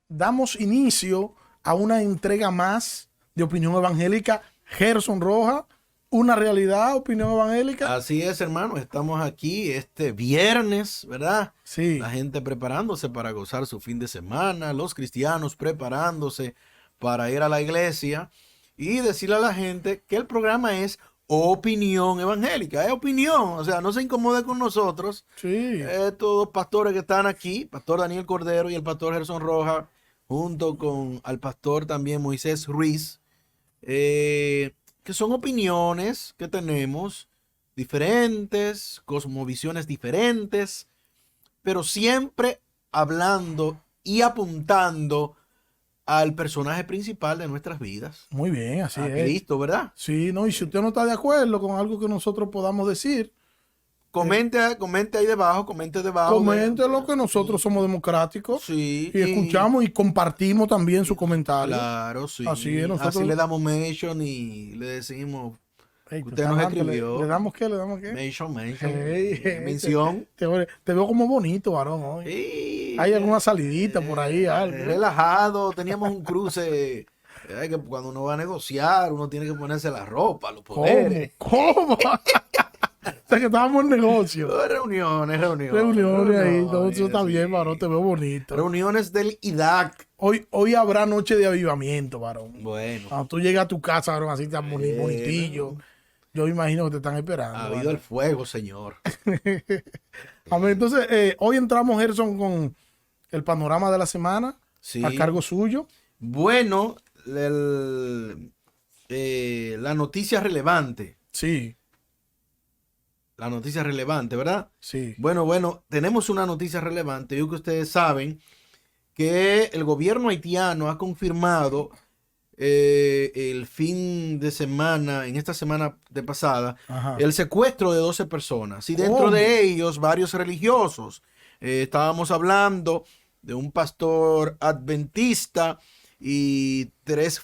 damos inicio a una entrega más de Opinión Evangélica. Gerson Rojas, una realidad, Opinión Evangélica. Así es, hermano. Estamos aquí este viernes, ¿verdad? Sí. La gente preparándose para gozar su fin de semana, los cristianos preparándose para ir a la iglesia y decirle a la gente que el programa es Opinión Evangélica. Es opinión, o sea, no se incomode con nosotros. Sí. Estos dos pastores que están aquí, pastor Daniel Cordero y el pastor Gerson Rojas, junto con al pastor también Moisés Ruiz, que son opiniones que tenemos diferentes, cosmovisiones diferentes, pero siempre hablando y apuntando al personaje principal de nuestras vidas, Muy bien, así a es. Cristo, ¿verdad? Sí, no, y si usted no está de acuerdo con algo que nosotros podamos decir, Comente ahí debajo, comente debajo. comente lo que nosotros somos democráticos Sí, y escuchamos y compartimos también su comentario. claro, sí. Así es, Así nosotros. le damos mention y le decimos Ey, que tú usted estás nos adelante, escribió. ¿le damos qué? ¿Le damos qué? Mention. Ey, Mención. te veo como bonito, varón, hoy. Sí, Hay alguna salidita por ahí, algo. relajado, teníamos un cruce. Que cuando uno va a negociar, uno tiene que ponerse la ropa, los poderes. ¿Cómo? O sea, que estábamos en negocio. Reuniones. Reuniones ahí, todo eso está bien, varón, te veo bonito. Reuniones del IDAC. Hoy habrá noche de avivamiento, varón. Bueno, Cuando tú llegas a tu casa, varón, así tan bonitillo, yo imagino que te están esperando. ha habido el fuego, señor. A ver, entonces, hoy entramos, Gerson, con el panorama de la semana, Sí. a cargo suyo. Bueno, la noticia relevante. Sí, La noticia relevante, ¿verdad? sí. Bueno, tenemos una noticia relevante. Yo que ustedes saben que el gobierno haitiano ha confirmado el fin de semana, en esta semana de pasada, Ajá. el secuestro de 12 personas y dentro ¿Cómo? de ellos varios religiosos. Estábamos hablando de un pastor adventista y 3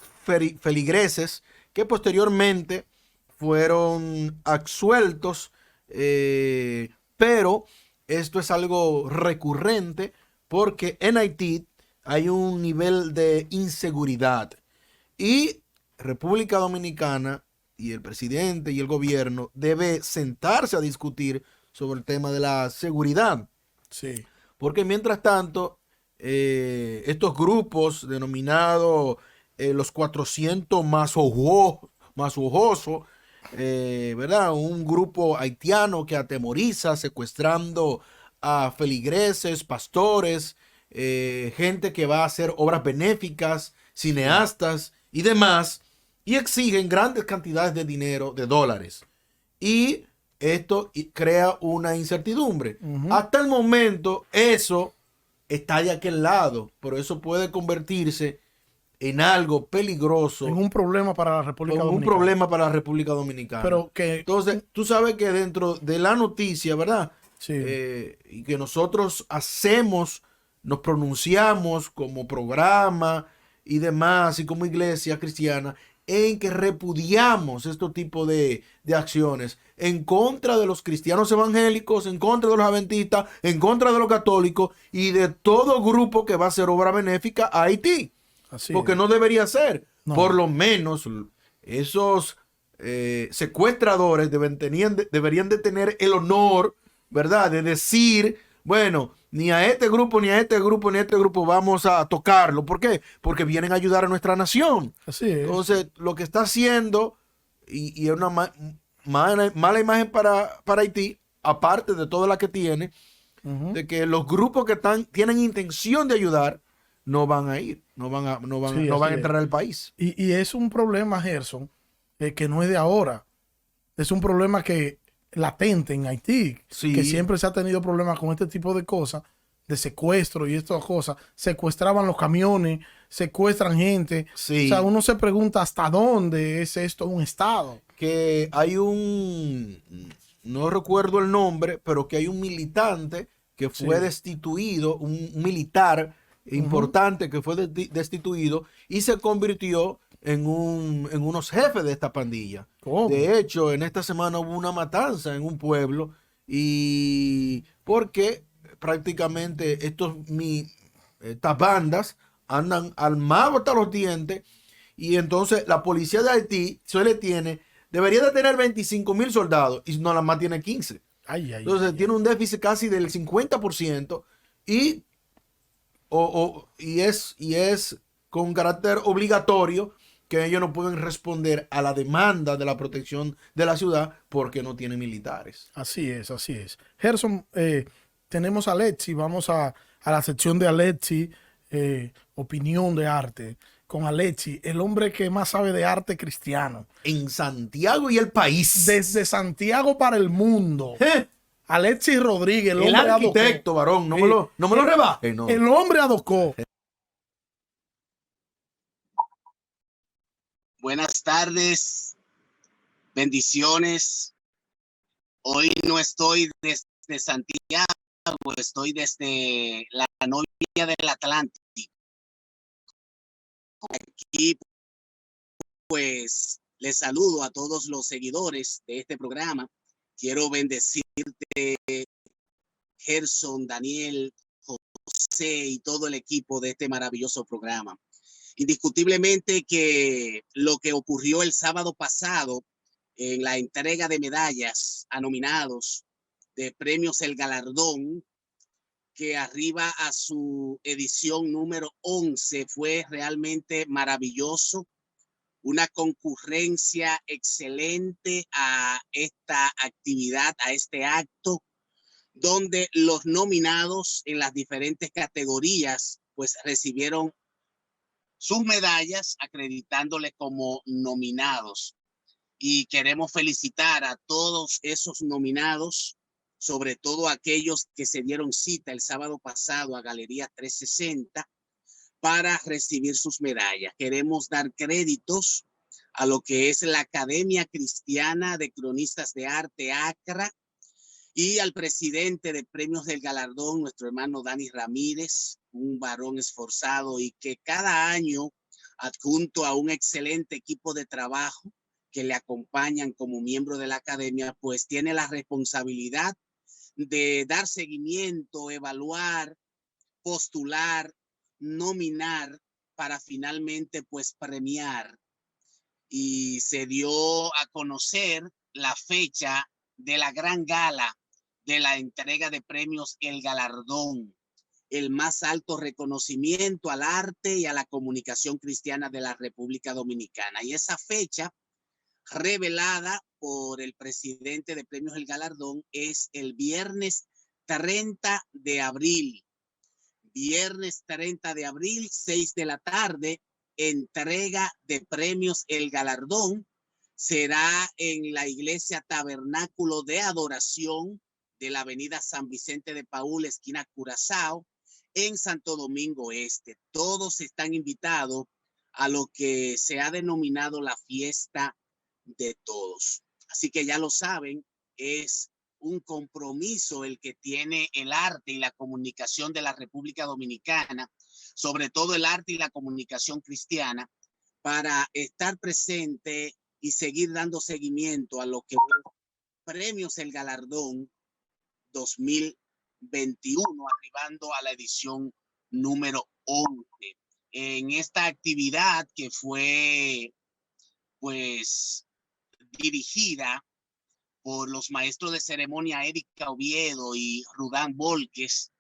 feligreses que posteriormente fueron absueltos, pero esto es algo recurrente porque en Haití hay un nivel de inseguridad y República Dominicana y el presidente y el gobierno debe sentarse a discutir sobre el tema de la seguridad. Sí. Porque mientras tanto, estos grupos denominados los 400 más ojosos, ¿verdad? Un grupo haitiano que atemoriza, secuestrando a feligreses, pastores, gente que va a hacer obras benéficas, cineastas y demás, y exigen grandes cantidades de dinero, de dólares. Y esto crea una incertidumbre. Hasta el momento, eso está de aquel lado, pero eso puede convertirse en algo peligroso, En un problema para la República un Dominicana. problema para la República Dominicana. Pero que. Entonces, tú sabes que dentro de la noticia, ¿verdad? Sí. Y que nosotros nos pronunciamos como programa y demás, y como iglesia cristiana, en que repudiamos este tipo de acciones en contra de los cristianos evangélicos, en contra de los adventistas, en contra de los católicos y de todo grupo que va a hacer obra benéfica a Haití. Así Porque es. no debería ser. No. Por lo menos esos secuestradores deberían de tener el honor, ¿verdad? De decir, bueno, ni a este grupo, ni a este grupo, ni a este grupo vamos a tocarlo. ¿Por qué? Porque vienen a ayudar a nuestra nación. Así es. Entonces, lo que está haciendo, y es una mala imagen para Haití, aparte de toda la que tiene, de que los grupos que tienen intención de ayudar, no van a ir, no van a entrar al país. Y es un problema, Gerson, que no es de ahora. Es un problema que latente en Haití, Sí. que siempre se ha tenido problemas con este tipo de cosas, de secuestro y estas cosas. Secuestraban los camiones, secuestran gente. Sí. O sea, uno se pregunta hasta dónde es esto un estado. Que hay no recuerdo el nombre, pero que hay un militante que fue destituido, un militar importante que fue destituido y se convirtió en unos jefes de esta pandilla. ¿Cómo? De hecho, en esta semana hubo una matanza en un pueblo y porque prácticamente estas bandas andan armados hasta los dientes. Y entonces la policía de Haití debería de tener 25,000 soldados y no, nada más tiene 15. Ay, ay, Entonces ay, tiene ay. un déficit casi del 50% y, y es con carácter obligatorio que ellos no pueden responder a la demanda de la protección de la ciudad porque no tienen militares. Así es, así es. Gerson, tenemos a Alexi, vamos a la sección de Alexi, opinión de arte, con Alexi, el hombre que más sabe de arte cristiano. En Santiago y el país. Desde Santiago para el mundo. ¡Eh! Alexi Rodríguez, el El hombre arquitecto, varón, no me lo rebaje. No. El hombre adocó. Buenas tardes, bendiciones. Hoy no estoy desde Santiago, estoy desde la novia del Atlántico. Aquí pues les saludo a todos los seguidores de este programa. Quiero bendecirte, Gerson, Daniel, José y todo el equipo de este maravilloso programa. Indiscutiblemente que lo que ocurrió el sábado pasado en la entrega de medallas a nominados de premios El Galardón, que arriba a su edición número 11, fue realmente maravilloso. Una concurrencia excelente a esta actividad, a este acto, donde los nominados en las diferentes categorías pues recibieron sus medallas acreditándole como nominados. Y queremos felicitar a todos esos nominados, sobre todo aquellos que se dieron cita el sábado pasado a Galería 360 para recibir sus medallas. Queremos dar créditos a lo que es la Academia Cristiana de Cronistas de Arte, ACRA, y al presidente de Premios del Galardón, nuestro hermano Dani Ramírez, un varón esforzado y que cada año, adjunto a un excelente equipo de trabajo que le acompañan como miembro de la academia, pues tiene la responsabilidad de dar seguimiento, evaluar, postular, nominar para finalmente pues premiar. Y se dio a conocer la fecha de la gran gala de la entrega de premios El Galardón, el más alto reconocimiento al arte y a la comunicación cristiana de la República Dominicana. Y esa fecha, revelada por el presidente de Premios El Galardón, es el viernes 30 de abril. Viernes 30 de abril, 6 de la tarde, entrega de Premios El Galardón. Será en la Iglesia Tabernáculo de Adoración de la avenida San Vicente de Paúl, esquina Curazao, en Santo Domingo Este. Todos están invitados a lo que se ha denominado la fiesta de todos. Así que ya lo saben, es un compromiso el que tiene el arte y la comunicación de la República Dominicana, sobre todo el arte y la comunicación cristiana, para estar presente y seguir dando seguimiento a lo que Premios El Galardón 2021, arribando a la edición número 11. En esta actividad que fue pues dirigida por los maestros de ceremonia Erika Oviedo y Rudán Volques,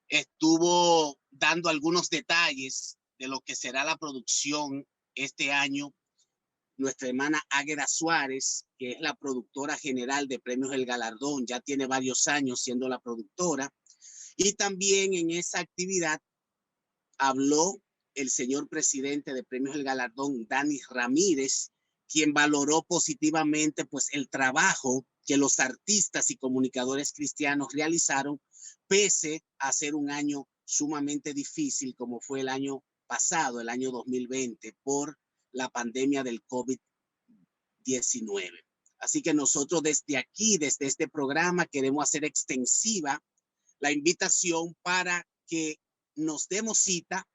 estuvo dando algunos detalles de lo que será la producción este año nuestra hermana Águeda Suárez, que es la productora general de Premios El Galardón, ya tiene varios años siendo la productora. Y también en esa actividad habló el señor presidente de Premios El Galardón, Dani Ramírez, quien valoró positivamente pues el trabajo que los artistas y comunicadores cristianos realizaron, pese a ser un año sumamente difícil como fue el año pasado, el año 2020, por la pandemia del COVID-19. Así que nosotros desde aquí, desde este programa, queremos hacer extensiva la invitación para que nos demos cita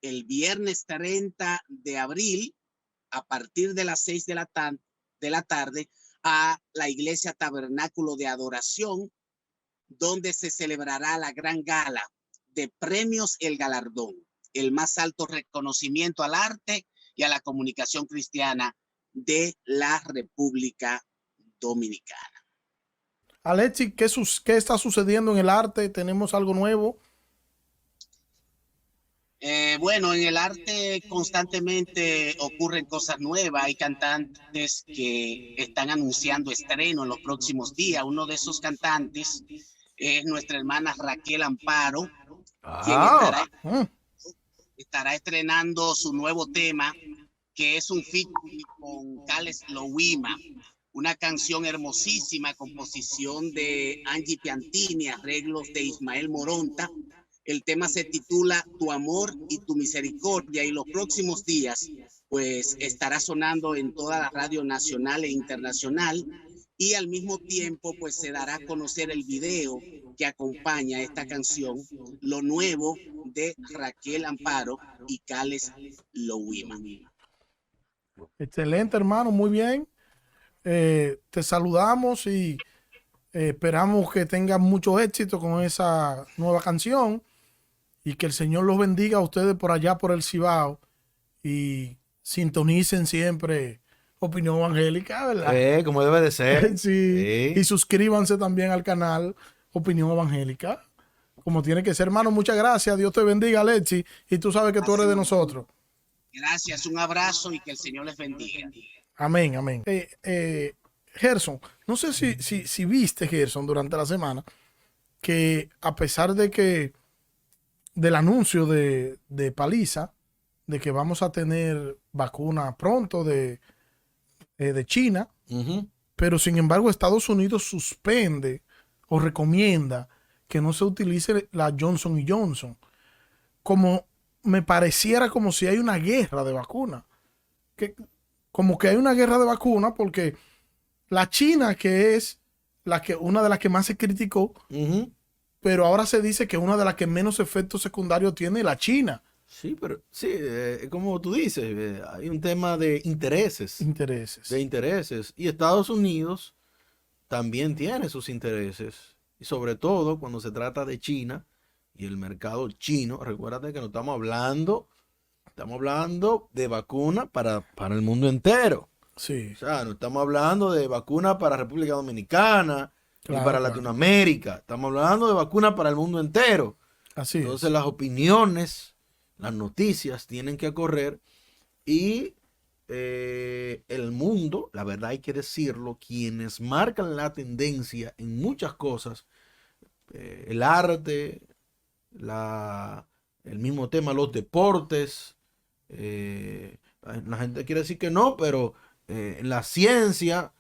el viernes 30 de abril a partir de las 6 de la tarde a la Iglesia Tabernáculo de Adoración, donde se celebrará la gran gala de Premios El Galardón. el más alto reconocimiento al arte y a la comunicación cristiana de la República Dominicana. Alexi, ¿qué está sucediendo en el arte? ¿Tenemos algo nuevo? Bueno, en el arte constantemente ocurren cosas nuevas. Hay cantantes que están anunciando estreno en los próximos días. Uno de esos cantantes es nuestra hermana Raquel Amparo, quien estará estrenando su nuevo tema, que es un featuring con Cales Louima, una canción hermosísima, composición de Angie Piantini, arreglos de Ismael Moronta. El tema se titula Tu amor y tu misericordia, y los próximos días pues estará sonando en toda la radio nacional e internacional, y al mismo tiempo pues se dará a conocer el video que acompaña esta canción, lo nuevo de Raquel Amparo y Cales Louima. Excelente, hermano, muy bien. Te saludamos y esperamos que tengan mucho éxito con esa nueva canción y que el Señor los bendiga a ustedes por allá por el Cibao y sintonicen siempre Opinión Evangélica, ¿verdad? Como debe de ser. Sí. Y suscríbanse también al canal Opinión Evangélica, como tiene que ser, hermano. Muchas gracias. Dios te bendiga, Alexi. Y tú sabes que tú eres de nosotros. Gracias, un abrazo y que el Señor les bendiga. Amén, amén. Gerson, no sé si viste, Gerson, durante la semana, que a pesar del anuncio de Paliza, de que vamos a tener vacuna pronto de China, pero sin embargo Estados Unidos suspende o recomienda que no se utilice la Johnson & Johnson. Como me pareciera como si hay una guerra de vacuna. Como que hay una guerra de vacuna porque la China, que es una de las que más se criticó, pero ahora se dice que una de las que menos efectos secundarios tiene la China. Sí, pero sí, como tú dices, hay un tema de intereses. De intereses. Y Estados Unidos también tiene sus intereses. Y sobre todo cuando se trata de China y el mercado chino. Recuérdate que no estamos hablando de vacuna para el mundo entero. Sí. O sea, no estamos hablando de vacuna para República Dominicana ni para Latinoamérica. Estamos hablando de vacuna para el mundo entero. Así Entonces es. las opiniones, las noticias tienen que correr y el mundo, la verdad hay que decirlo, quienes marcan la tendencia en muchas cosas, el arte, el mismo tema, los deportes, la gente quiere decir que no, pero la ciencia,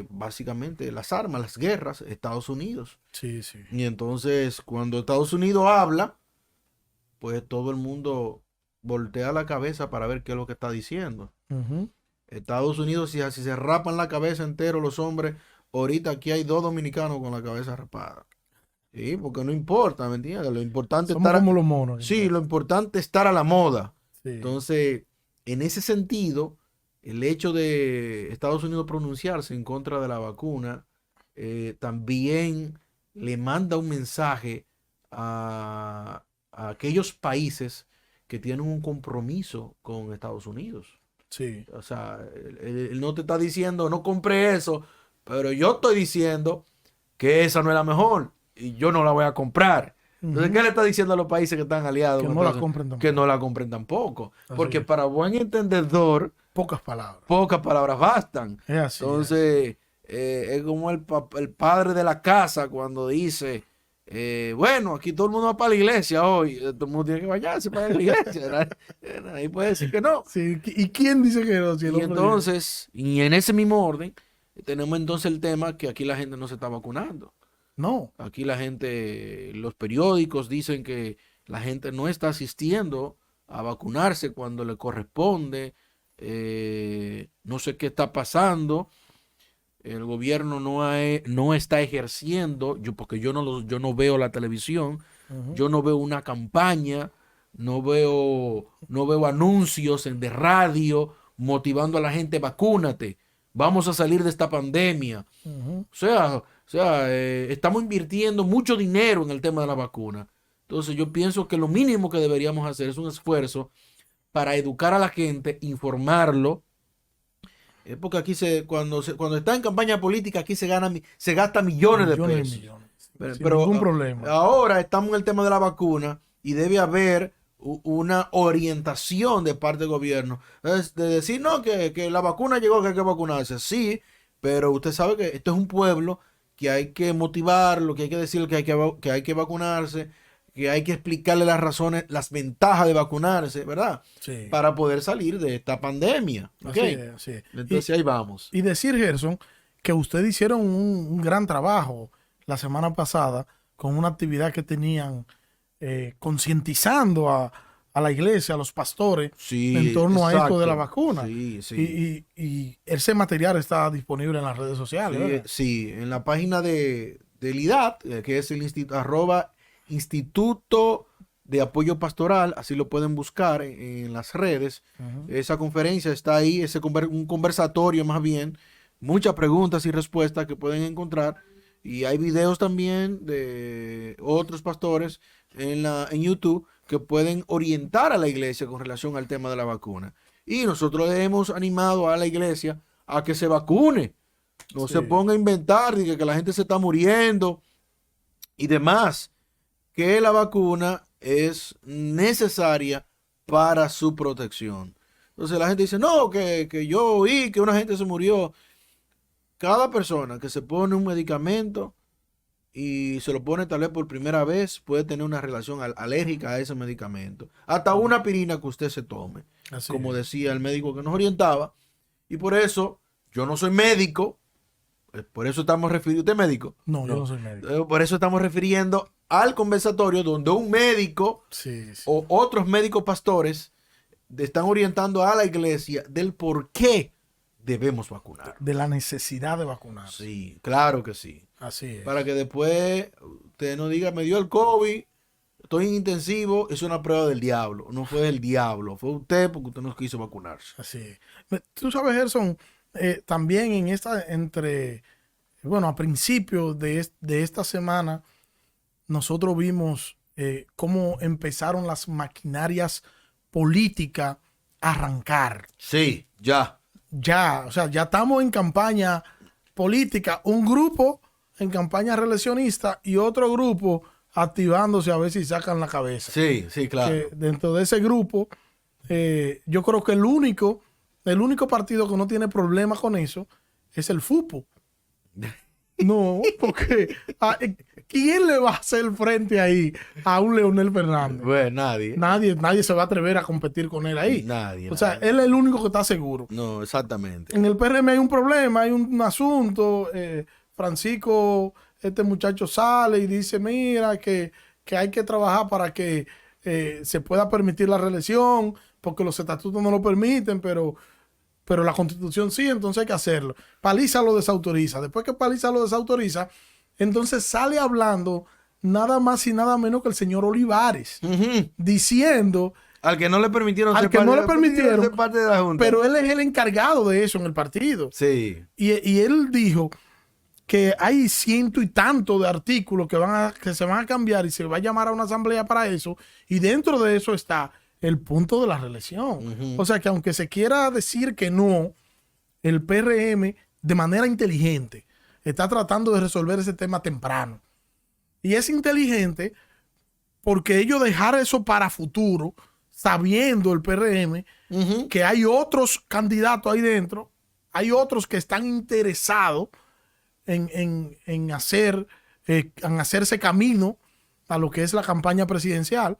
básicamente las armas, las guerras, Estados Unidos. Sí, sí. Y entonces cuando Estados Unidos habla, pues todo el mundo voltea la cabeza para ver qué es lo que está diciendo. Estados Unidos, si así se rapan la cabeza entero los hombres, ahorita aquí hay 2 dominicanos con la cabeza rapada. Sí, porque no importa, ¿me entiendes? Lo importante Somos como los monos. Sí, lo importante es estar a la moda. Sí. Entonces, en ese sentido, el hecho de Estados Unidos pronunciarse en contra de la vacuna también le manda un mensaje a aquellos países que tienen un compromiso con Estados Unidos. Sí. O sea, él no te está diciendo no compre eso, pero yo estoy diciendo que esa no es la mejor y yo no la voy a comprar. Entonces, ¿qué le está diciendo a los países que están aliados? Que no la compren tampoco. Que no la compren tampoco. Así Porque es. para buen entendedor, Pocas palabras. pocas palabras bastan. Es así. Entonces, es como el padre de la casa cuando dice, bueno, aquí todo el mundo va para la iglesia hoy, todo el mundo tiene que bañarse para ir a la iglesia. Ahí puede decir que no. Sí. ¿Y quién dice que no? Si Y entonces, y en ese mismo orden, tenemos entonces el tema que aquí la gente no se está vacunando. No. Aquí la gente, los periódicos dicen que la gente no está asistiendo a vacunarse cuando le corresponde. No sé qué está pasando. El gobierno no está ejerciendo, porque yo no veo la televisión, yo no veo una campaña, no veo anuncios de radio motivando a la gente, vacúnate, vamos a salir de esta pandemia. O sea, estamos invirtiendo mucho dinero en el tema de la vacuna. Entonces yo pienso que lo mínimo que deberíamos hacer es un esfuerzo para educar a la gente, informarlo, porque aquí cuando está en campaña política, aquí se gasta millones de pesos. Millones. Pero, Sin ningún problema. Ahora estamos en el tema de la vacuna y debe haber una orientación de parte del gobierno. Es de decir, no, que la vacuna llegó, que hay que vacunarse. Sí, pero usted sabe que esto es un pueblo que hay que motivarlo, que hay que decirle que hay que vacunarse, que hay que explicarle las razones, las ventajas de vacunarse, ¿verdad? Sí. Para poder salir de esta pandemia. ¿Ok? Así es. Entonces ahí vamos. Y decir, Gerson, que ustedes hicieron un gran trabajo la semana pasada con una actividad que tenían concientizando a la iglesia, a los pastores, Sí, en torno a esto exacto. de la vacuna. Sí, sí. Y ese material está disponible en las redes sociales, Sí, ¿verdad? sí, en la página del IDAT, que es el Instituto de Apoyo Pastoral, así lo pueden buscar en las redes. Ujú. Esa conferencia está ahí, un conversatorio más bien, muchas preguntas y respuestas que pueden encontrar. Y hay videos también de otros pastores en YouTube que pueden orientar a la iglesia con relación al tema de la vacuna. Y nosotros le hemos animado a la iglesia a que se vacune. No Sí. se ponga a inventar de que la gente se está muriendo y demás. Que la vacuna es necesaria para su protección. Entonces la gente dice, no, que yo oí que una gente se murió. Cada persona que se pone un medicamento y se lo pone tal vez por primera vez puede tener una relación alérgica a ese medicamento. Hasta una aspirina que usted se tome, Así como es. decía el médico que nos orientaba. Y por eso, yo no soy médico, por eso estamos refiriendo, ¿usted es médico? No, yo no soy médico. Por eso estamos refiriendo al conversatorio donde un médico Sí, sí. o otros médicos pastores están orientando a la iglesia del por qué debemos vacunar. De la necesidad de vacunar. Sí, claro que sí. Así es. Para que después usted no diga, me dio el COVID, estoy en intensivo, es una prueba del diablo. No fue del diablo, fue usted porque usted no quiso vacunarse. Así es. Tú sabes, Gerson, también bueno, a principios de esta semana, nosotros vimos cómo empezaron las maquinarias políticas a arrancar. Sí, ya. Ya, o sea, ya estamos en campaña política, un grupo en campaña reeleccionista y otro grupo activándose a ver si sacan la cabeza. Sí, sí, claro. Que dentro de ese grupo, yo creo que el único partido que no tiene problema con eso es el FUPO. No, porque ¿quién le va a hacer frente ahí a un Leonel Fernández? Bueno, nadie. Nadie se va a atrever a competir con él ahí. Nadie. O sea, nadie. él es el único que está seguro. No, exactamente. En el PRM hay un problema, hay un asunto. Francisco, este muchacho sale y dice, mira, que hay que trabajar para que se pueda permitir la reelección, porque los estatutos no lo permiten, pero la Constitución sí, entonces hay que hacerlo. Paliza lo desautoriza. Después que Paliza lo desautoriza, entonces sale hablando nada más y nada menos que el señor Olivares, diciendo... Al que no le permitieron Al que no le permitieron, ser parte de la Junta. Pero él es el encargado de eso en el partido. Sí. Y él dijo que hay ciento y tanto de artículos que se van a cambiar y se va a llamar a una asamblea para eso. Y dentro de eso está el punto de la reelección. O sea que aunque se quiera decir que no, el PRM de manera inteligente está tratando de resolver ese tema temprano. Y es inteligente porque ellos dejar eso para futuro, sabiendo el PRM que hay otros candidatos ahí dentro, hay otros que están interesados en hacerse camino a lo que es la campaña presidencial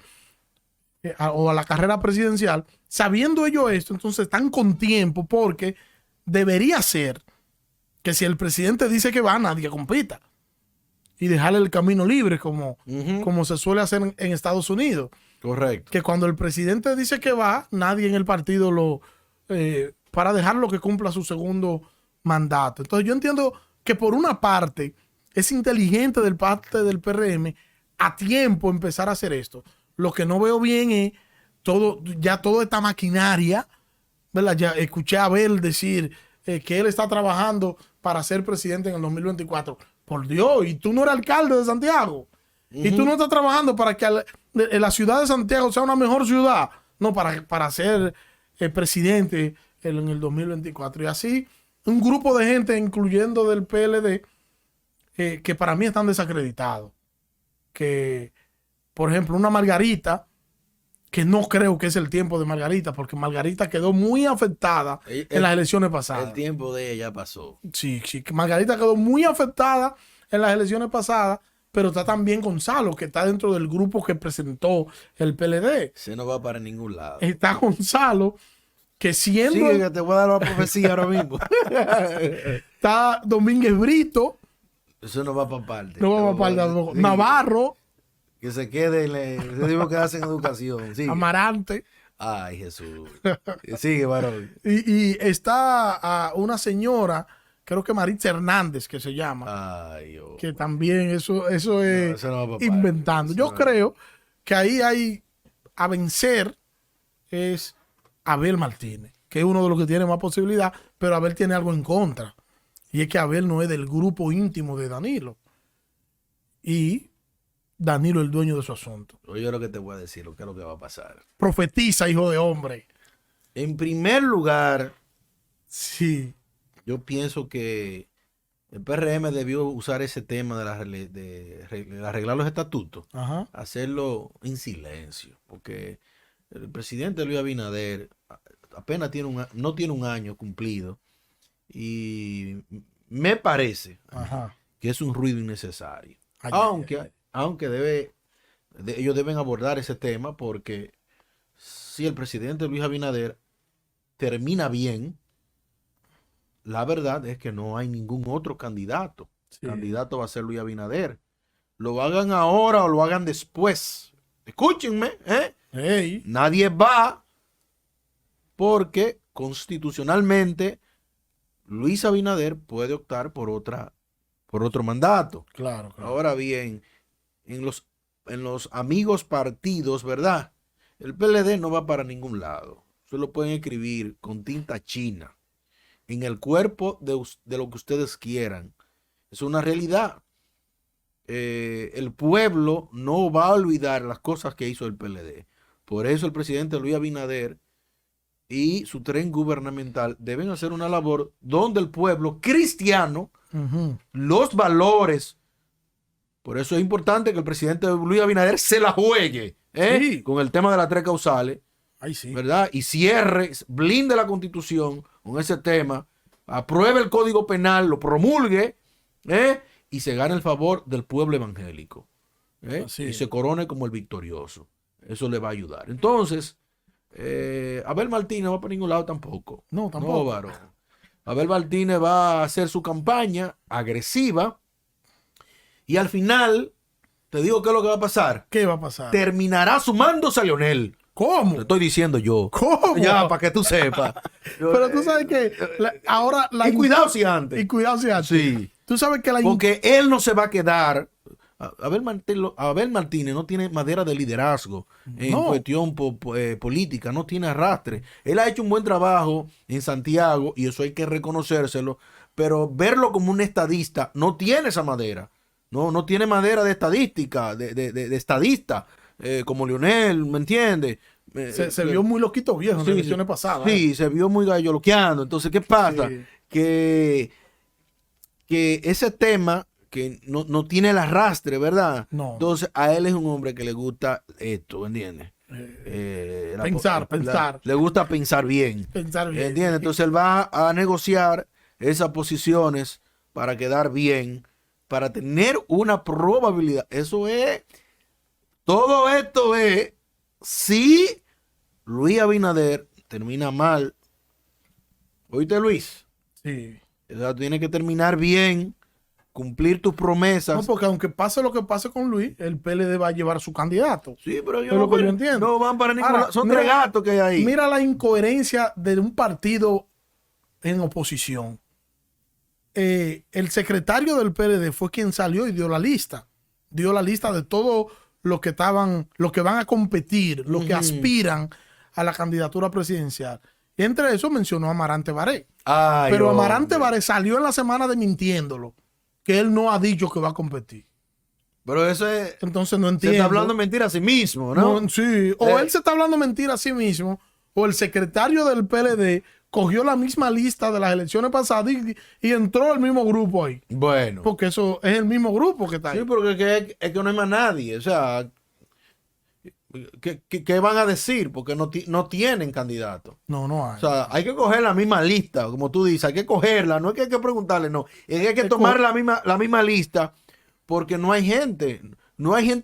o a la carrera presidencial. Sabiendo ellos esto, entonces están con tiempo, porque debería ser que si el presidente dice que va, nadie compita y dejarle el camino libre como se suele hacer en Estados Unidos. Correcto. Que cuando el presidente dice que va, nadie en el partido para dejarlo que cumpla su segundo mandato. Entonces yo entiendo que por una parte es inteligente del parte del PRM a tiempo empezar a hacer esto. Lo que no veo bien es toda esta maquinaria, ¿verdad? Ya escuché a Abel decir que él está trabajando para ser presidente en el 2024. Por Dios, y tú no eres alcalde de Santiago. Y tú no estás trabajando para que la ciudad de Santiago sea una mejor ciudad, no, para ser presidente en el 2024. Y así, un grupo de gente, incluyendo del PLD, que para mí están desacreditados. Que, por ejemplo, una Margarita, que no creo que es el tiempo de Margarita, porque Margarita quedó muy afectada en las elecciones pasadas. El tiempo de ella pasó. Sí, que Margarita quedó muy afectada en las elecciones pasadas, pero está también Gonzalo, que está dentro del grupo que presentó el PLD. Se no va para ningún lado. Está Gonzalo, que siendo... Sí, que te voy a dar la profecía ahora mismo. Está Domínguez Brito. Eso no va para parte. No va para parte. Sí. Navarro. Que se quede, se dijo que hacen educación. Sigue. Amarante. Ay, Jesús. Sigue, varón. Y está una señora, creo que Maritza Hernández, que se llama. Ay, oh. Que también eso es eso no va inventando. Eso Yo no. creo que ahí hay a vencer es Abel Martínez, que es uno de los que tiene más posibilidad, pero Abel tiene algo en contra. Y es que Abel no es del grupo íntimo de Danilo. Y Danilo es el dueño de su asunto. Oye, lo que te voy a decir, lo que es lo que va a pasar. Profetiza, hijo de hombre. En primer lugar, Sí. yo pienso que el PRM debió usar ese tema de arreglar los estatutos, Ajá. hacerlo en silencio, porque el presidente Luis Abinader apenas no tiene un año cumplido y me parece Ajá. que es un ruido innecesario. Ay, Aunque ellos deben abordar ese tema, porque si el presidente Luis Abinader termina bien, la verdad es que no hay ningún otro candidato. Sí. El candidato va a ser Luis Abinader. Lo hagan ahora o lo hagan después. Escúchenme, ¿eh? Hey. Nadie va, porque constitucionalmente Luis Abinader puede optar por otro mandato. Claro, claro. Ahora bien, en los amigos partidos, ¿verdad? El PLD no va para ningún lado. Se lo pueden escribir con tinta china en el cuerpo de lo que ustedes quieran. Es una realidad. El pueblo no va a olvidar las cosas que hizo el PLD. Por eso el presidente Luis Abinader y su tren gubernamental deben hacer una labor donde el pueblo cristiano, los valores. Por eso es importante que el presidente Luis Abinader se la juegue, Sí. con el tema de las 3 causales, Ay, sí. ¿verdad? Y cierre, blinde la constitución con ese tema, apruebe el código penal, lo promulgue, y se gane el favor del pueblo evangélico, Así y es. se corone como el victorioso. Eso le va a ayudar. Entonces, Abel Martínez no va para ningún lado tampoco. No, tampoco. No, varón. Abel Martínez va a hacer su campaña agresiva y al final, te digo qué es lo que va a pasar. ¿Qué va a pasar? Terminará sumándose a Leonel. ¿Cómo? Te estoy diciendo yo. ¿Cómo? Ya, para que tú sepas. Pero tú sabes que ahora... Y cuidado si antes. Y cuidado si antes. Sí. Tú sabes que Porque él no se va a quedar. Abel Martínez no tiene madera de liderazgo en cuestión política, no tiene arrastre. Él ha hecho un buen trabajo en Santiago y eso hay que reconocérselo, pero verlo como un estadista, no tiene esa madera. No tiene madera de estadística, de estadista, como Leonel, ¿me entiendes? Se vio muy loquito viejo en las elecciones pasadas. Sí, se vio muy galloloqueando. Entonces, ¿qué pasa? Sí. Que ese tema que no tiene el arrastre, ¿verdad? No. Entonces, a él es un hombre que le gusta esto, ¿entiendes? Pensar. Le gusta pensar bien. Pensar bien. ¿Entiendes? Entonces, él va a negociar esas posiciones para quedar bien, para tener una probabilidad. Eso es, todo esto es, si Luis Abinader termina mal, ¿oíste, Luis? Sí. O sea, tienes que terminar bien, cumplir tus promesas. No, porque aunque pase lo que pase con Luis, el PLD va a llevar su candidato. Sí, pero Es lo que yo entiendo. no van para ningún Ahora, lado. Son mira, 3 gatos que hay ahí. Mira la incoherencia de un partido en oposición. El secretario del PLD fue quien salió y dio la lista. Dio la lista de todo lo que van a competir, lo que aspiran a la candidatura presidencial. Y entre eso mencionó a Amarante Baré. Ay, Pero hombre. Amarante Baré salió en la semana desmintiéndolo, que él no ha dicho que va a competir. Pero eso es... Entonces no Se entiendo. está hablando mentira a sí mismo, ¿no? No, sí, o él se está hablando mentira a sí mismo, o el secretario del PLD cogió la misma lista de las elecciones pasadas y entró el mismo grupo ahí. Bueno. Porque eso es el mismo grupo que está ahí. Sí, porque es que no hay más nadie. O sea, ¿qué van a decir? Porque no tienen candidato. No hay. O sea, hay que coger la misma lista, como tú dices, hay que cogerla, no es que hay que preguntarle, no. Es que hay que tomar la misma lista porque no hay gente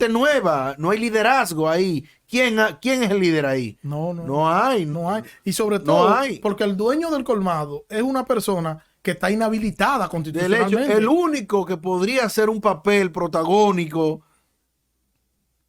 nueva, no hay liderazgo ahí. ¿Quién es el líder ahí? No hay. No hay. Y sobre todo, No hay. porque el dueño del colmado es una persona que está inhabilitada Del hecho, constitucionalmente. el único que podría hacer un papel protagónico,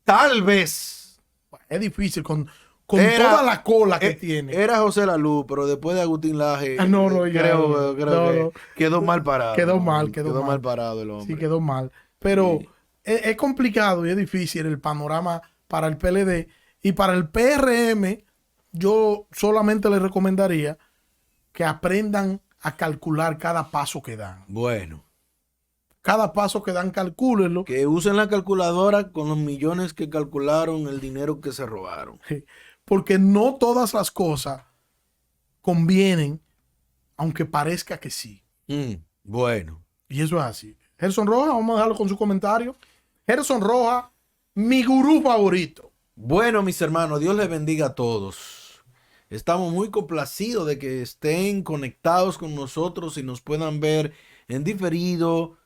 tal vez, Es difícil con era- toda la cola que tiene. era José Lalu, pero después de Agustín Laje, No, creo no. que quedó mal parado. Quedó mal. mal parado el hombre. Sí, quedó mal. Pero Sí. es complicado y es difícil el panorama para el PLD. Y para el PRM, yo solamente les recomendaría que aprendan a calcular cada paso que dan. Bueno, Cada paso que dan, calcúlenlo. que usen la calculadora con los millones que calcularon el dinero que se robaron. Porque no todas las cosas convienen, aunque parezca que sí. Bueno. Y eso es así. Gerson Rojas, vamos a dejarlo con su comentario. Gerson Rojas, mi gurú favorito. Bueno, mis hermanos, Dios les bendiga a todos. Estamos muy complacidos de que estén conectados con nosotros y nos puedan ver en diferido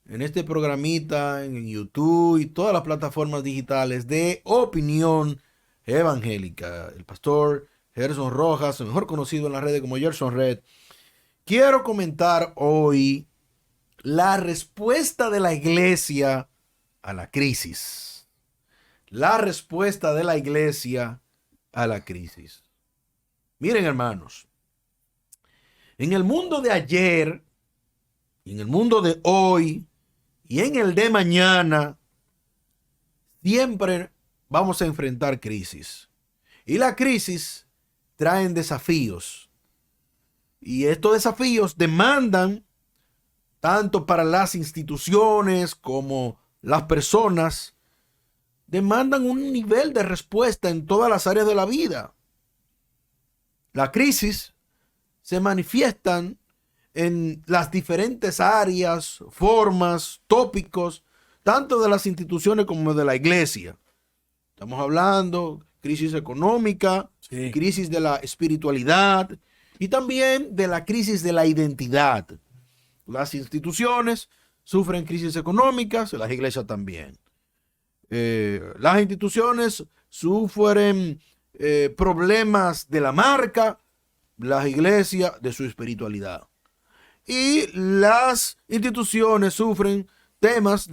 en este programita, en YouTube y todas las plataformas digitales de Opinión Evangélica. El pastor Gerson Rojas, mejor conocido en las redes como Gerson Red. Quiero comentar hoy la respuesta de la iglesia a la crisis. La respuesta de la iglesia a la crisis. Miren, hermanos, en el mundo de ayer, en el mundo de hoy y en el de mañana, siempre vamos a enfrentar crisis. Y la crisis traen desafíos. Y estos desafíos demandan, tanto para las instituciones como las personas, demandan un nivel de respuesta en todas las áreas de la vida. La crisis se manifiestan en las diferentes áreas, formas, tópicos, tanto de las instituciones como de la iglesia. Estamos hablando crisis económica, Sí. crisis de la espiritualidad y también de la crisis de la identidad. Las instituciones sufren crisis económicas, las iglesias también. Las instituciones sufren problemas de la marca, las iglesias de su espiritualidad. Y las instituciones sufren temas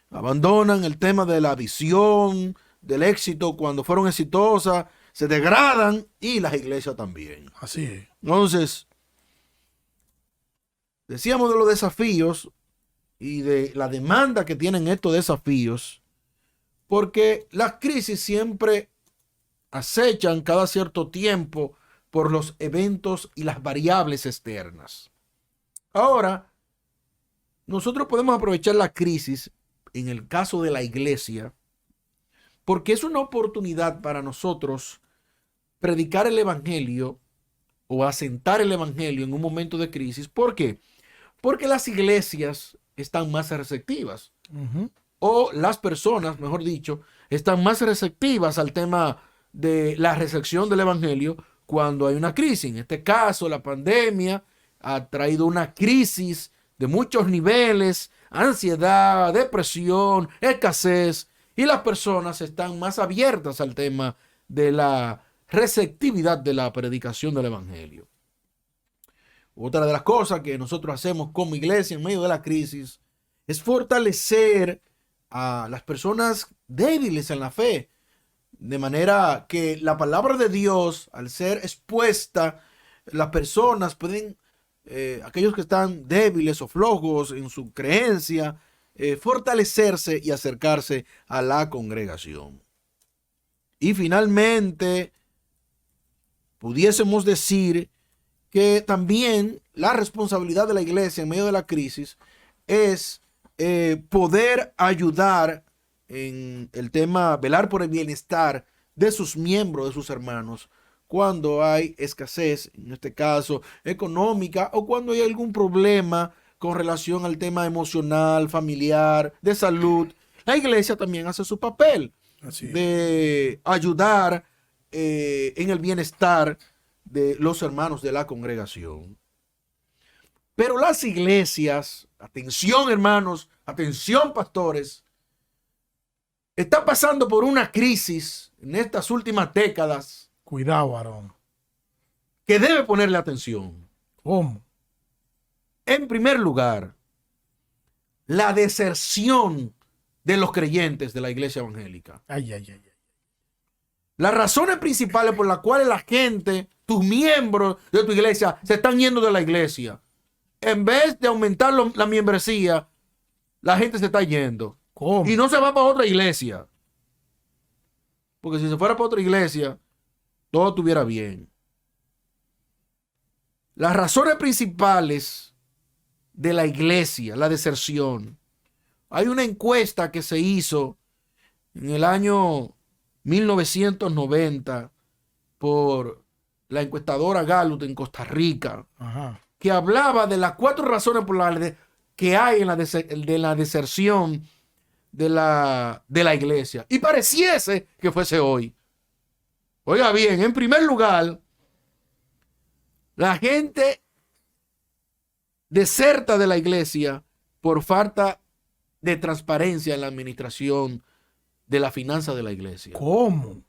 abandonan el tema de la visión, del éxito, cuando fueron exitosas, se degradan, y las iglesias también. Así es. Entonces, decíamos de los desafíos y de la demanda que tienen estos desafíos, porque las crisis siempre acechan cada cierto tiempo por los eventos y las variables externas. Ahora, nosotros podemos aprovechar la crisis en el caso de la iglesia, porque es una oportunidad para nosotros predicar el evangelio o asentar el evangelio en un momento de crisis. ¿Por qué? Porque las iglesias están más receptivas, o las personas, mejor dicho, están más receptivas al tema de la recepción del evangelio cuando hay una crisis. En este caso, la pandemia ha traído una crisis de muchos niveles, ansiedad, depresión, escasez, y las personas están más abiertas al tema de la receptividad de la predicación del evangelio. Otra de las cosas que nosotros hacemos como iglesia en medio de la crisis es fortalecer a las personas débiles en la fe, de manera que la palabra de Dios, al ser expuesta, las personas pueden, aquellos que están débiles o flojos en su creencia, fortalecerse y acercarse a la congregación. Y finalmente, pudiésemos decir que también la responsabilidad de la iglesia en medio de la crisis es poder ayudar en el tema velar por el bienestar de sus miembros, de sus hermanos, cuando hay escasez, en este caso económica, o cuando hay algún problema con relación al tema emocional, familiar, de salud. La iglesia también hace su papel de ayudar en el bienestar de los hermanos de la congregación. Pero las iglesias, atención hermanos, atención pastores, están pasando por una crisis en estas últimas décadas. Cuidado, varón. Que debe ponerle atención. ¿Cómo? En primer lugar, la deserción de los creyentes de la iglesia evangélica. Ay, ay, ay. Las razones principales por las cuales la gente, tus miembros de tu iglesia, se están yendo de la iglesia. En vez de aumentar la membresía, la gente se está yendo. ¿Cómo? Y no se va para otra iglesia. Porque si se fuera para otra iglesia, todo estuviera bien. Las razones principales de la iglesia, la deserción. Hay una encuesta que se hizo en el año 1990 por la encuestadora Gallup en Costa Rica, Ajá. que hablaba de las 4 razones por las que hay en la deserción de la iglesia. Y pareciese que fuese hoy. Oiga bien, en primer lugar, la gente deserta de la iglesia por falta de transparencia en la administración de la finanza de la iglesia. ¿Cómo?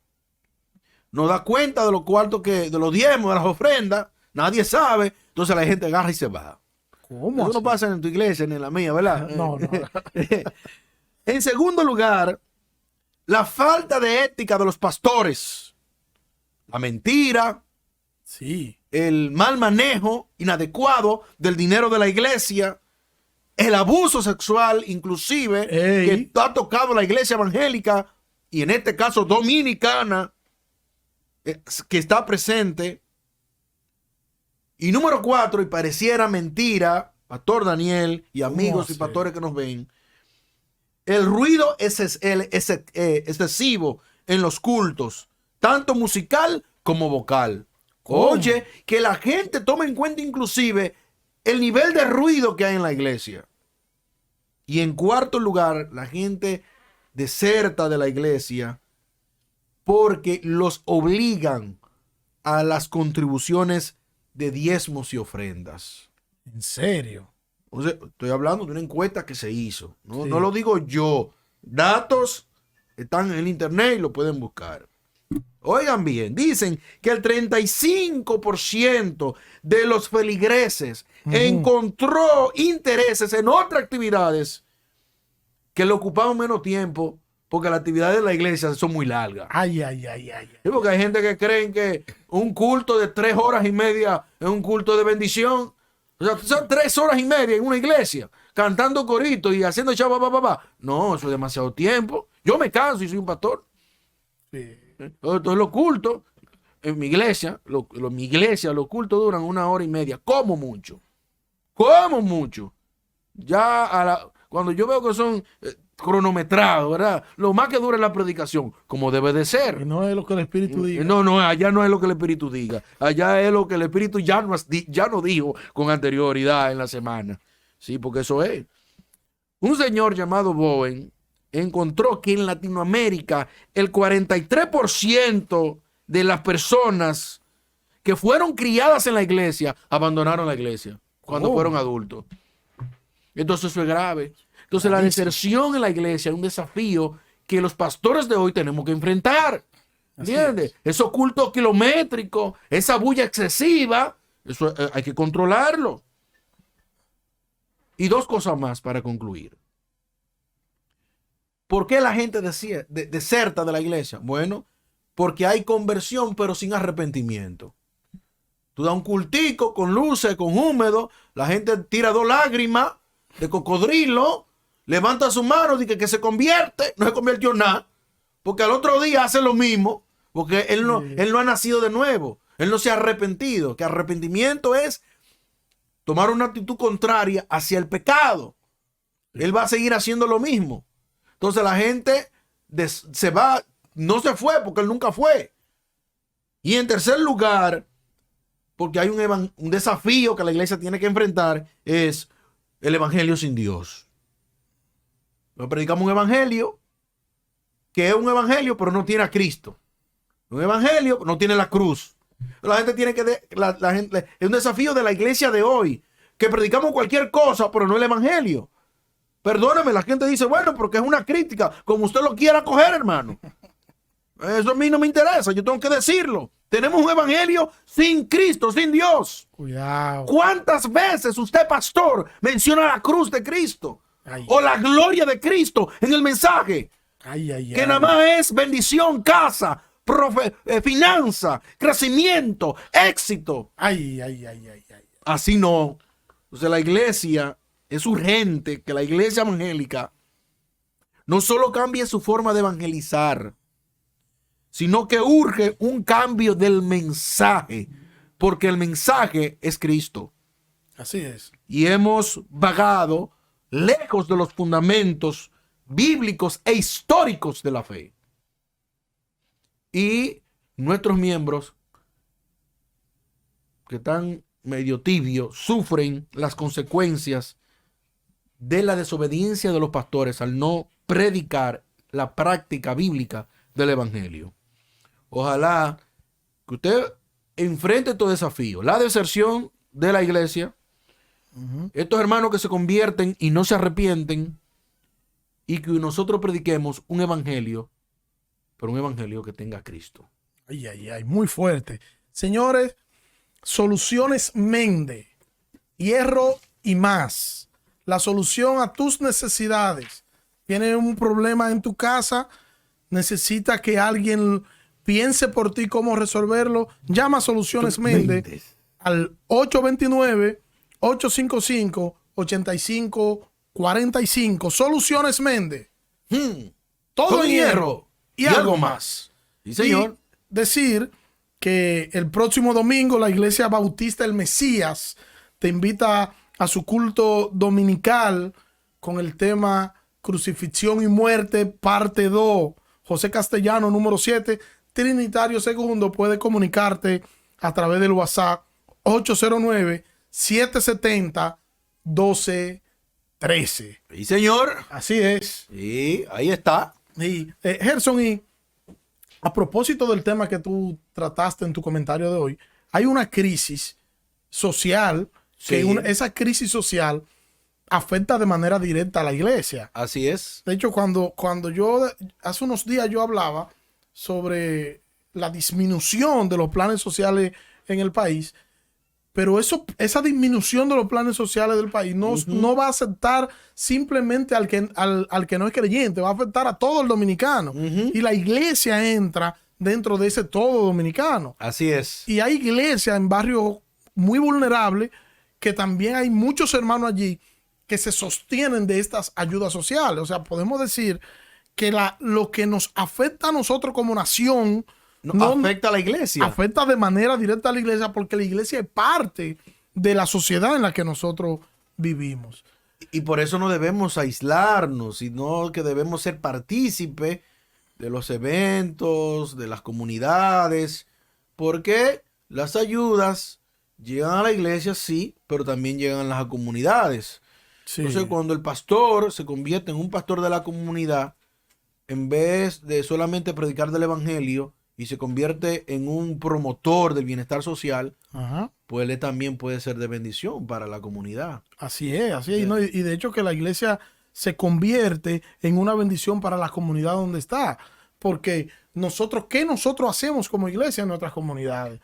No da cuenta de los cuartos de los diezmos, de las ofrendas, nadie sabe, entonces la gente agarra y se va. ¿Cómo? Eso no pasa en tu iglesia ni en la mía, ¿verdad? No. En segundo lugar, la falta de ética de los pastores, la mentira, Sí. el mal manejo inadecuado del dinero de la iglesia, el abuso sexual inclusive que ha tocado la iglesia evangélica y en este caso dominicana que está presente. Y número 4, y pareciera mentira, Pastor Daniel y amigos y pastores que nos ven, el ruido excesivo en los cultos, tanto musical como vocal. ¿Cómo? Oye, que la gente tome en cuenta inclusive el nivel de ruido que hay en la iglesia. Y en cuarto lugar, la gente deserta de la iglesia porque los obligan a las contribuciones de diezmos y ofrendas. ¿En serio? Entonces, estoy hablando de una encuesta que se hizo. No, Sí. no lo digo yo. Datos están en el internet y lo pueden buscar. Oigan bien, dicen que el 35% de los feligreses encontró intereses en otras actividades que le ocupaban menos tiempo porque las actividades de la iglesia son muy largas. Ay. Sí, porque hay gente que creen que un culto de 3 horas y media es un culto de bendición. O sea, son 3 horas y media en una iglesia, cantando coritos y haciendo chava. No, eso es demasiado tiempo. Yo me canso y soy un pastor. Sí. Entonces los cultos, en mi iglesia, los cultos duran 1 hora y media, como mucho. Ya cuando yo veo que son cronometrados, ¿verdad? Lo más que dura es la predicación, como debe de ser. Y no es lo que el Espíritu diga. No, allá no es lo que el Espíritu diga. Allá es lo que el Espíritu ya no dijo con anterioridad en la semana. Sí, porque eso es. Un señor llamado Bowen encontró que en Latinoamérica el 43% de las personas que fueron criadas en la iglesia abandonaron la iglesia cuando fueron adultos. Entonces eso es grave. Entonces la deserción en la iglesia es un desafío que los pastores de hoy tenemos que enfrentar. ¿Entiendes? Esos cultos kilométricos, esa bulla excesiva, eso hay que controlarlo. Y 2 cosas más para concluir. ¿Por qué la gente deserta de la iglesia? Bueno, porque hay conversión pero sin arrepentimiento. Tú das un cultico con luces, con húmedo, la gente tira 2 lágrimas de cocodrilo, levanta su mano y dice que se convierte, no se convirtió en nada, porque al otro día hace lo mismo, porque él no ha nacido de nuevo, él no se ha arrepentido, que arrepentimiento es tomar una actitud contraria hacia el pecado. Él va a seguir haciendo lo mismo. Entonces la gente se va, no se fue porque él nunca fue. Y en tercer lugar, porque hay un desafío que la iglesia tiene que enfrentar, es el evangelio sin Dios. Nos predicamos un evangelio que es un evangelio, pero no tiene a Cristo. Un evangelio no tiene la cruz. La gente tiene que... La gente, es un desafío de la iglesia de hoy, que predicamos cualquier cosa, pero no el evangelio. Perdóneme, la gente dice, bueno, porque es una crítica, como usted lo quiera coger, hermano. Eso a mí no me interesa, yo tengo que decirlo. Tenemos un evangelio sin Cristo, sin Dios. Cuidado. ¿Cuántas veces usted, pastor, menciona la cruz de Cristo? Ay. O la gloria de Cristo en el mensaje. Que nada más es bendición, casa, finanza, crecimiento, éxito. Ay. Así no. Entonces la iglesia, es urgente que la iglesia evangélica no solo cambie su forma de evangelizar, sino que urge un cambio del mensaje, porque el mensaje es Cristo. Así es. Y hemos vagado lejos de los fundamentos bíblicos e históricos de la fe. Y nuestros miembros, que están medio tibios, sufren las consecuencias de la desobediencia de los pastores al no predicar la práctica bíblica del evangelio. Ojalá que usted enfrente estos desafíos, la deserción de la iglesia, estos hermanos que se convierten y no se arrepienten, y que nosotros prediquemos un evangelio, pero un evangelio que tenga a Cristo. Ay, muy fuerte. Señores, Soluciones Mende, hierro y más. La solución a tus necesidades. Tienes un problema en tu casa, necesita que alguien piense por ti cómo resolverlo. Llama a Soluciones Mende al 829-855-8545. Soluciones Mende. Todo en hierro y algo más. Sí, señor. Y decir que el próximo domingo la Iglesia Bautista El Mesías te invita a su culto dominical con el tema Crucifixión y Muerte, parte 2. José Castellano, número 7, Trinitario segundo. Puede comunicarte a través del WhatsApp 809-770-1213. Sí, señor. Así es. Sí, ahí está. Y Gerson, y a propósito del tema que tú trataste en tu comentario de hoy, hay una crisis social, que esa crisis social afecta de manera directa a la iglesia. Así es. De hecho, cuando yo, hace unos días yo hablaba sobre la disminución de los planes sociales en el país, pero esa disminución de los planes sociales del país no va a afectar simplemente al que no es creyente, va a afectar a todo el dominicano. Y la iglesia entra dentro de ese todo dominicano. Así es. Y hay iglesias en barrios muy vulnerables que también hay muchos hermanos allí que se sostienen de estas ayudas sociales. O sea, podemos decir que lo que nos afecta a nosotros como nación no afecta a la iglesia. Afecta de manera directa a la iglesia, porque la iglesia es parte de la sociedad en la que nosotros vivimos. Y por eso no debemos aislarnos, sino que debemos ser partícipes de los eventos, de las comunidades, porque las ayudas llegan a la iglesia, sí, pero también llegan a las comunidades. Sí. Entonces, cuando el pastor se convierte en un pastor de la comunidad, en vez de solamente predicar del evangelio, y se convierte en un promotor del bienestar social, pues él también puede ser de bendición para la comunidad. Así es, así es. ¿No? Y de hecho que la iglesia se convierte en una bendición para la comunidad donde está. Porque ¿qué nosotros hacemos como iglesia en nuestras comunidades?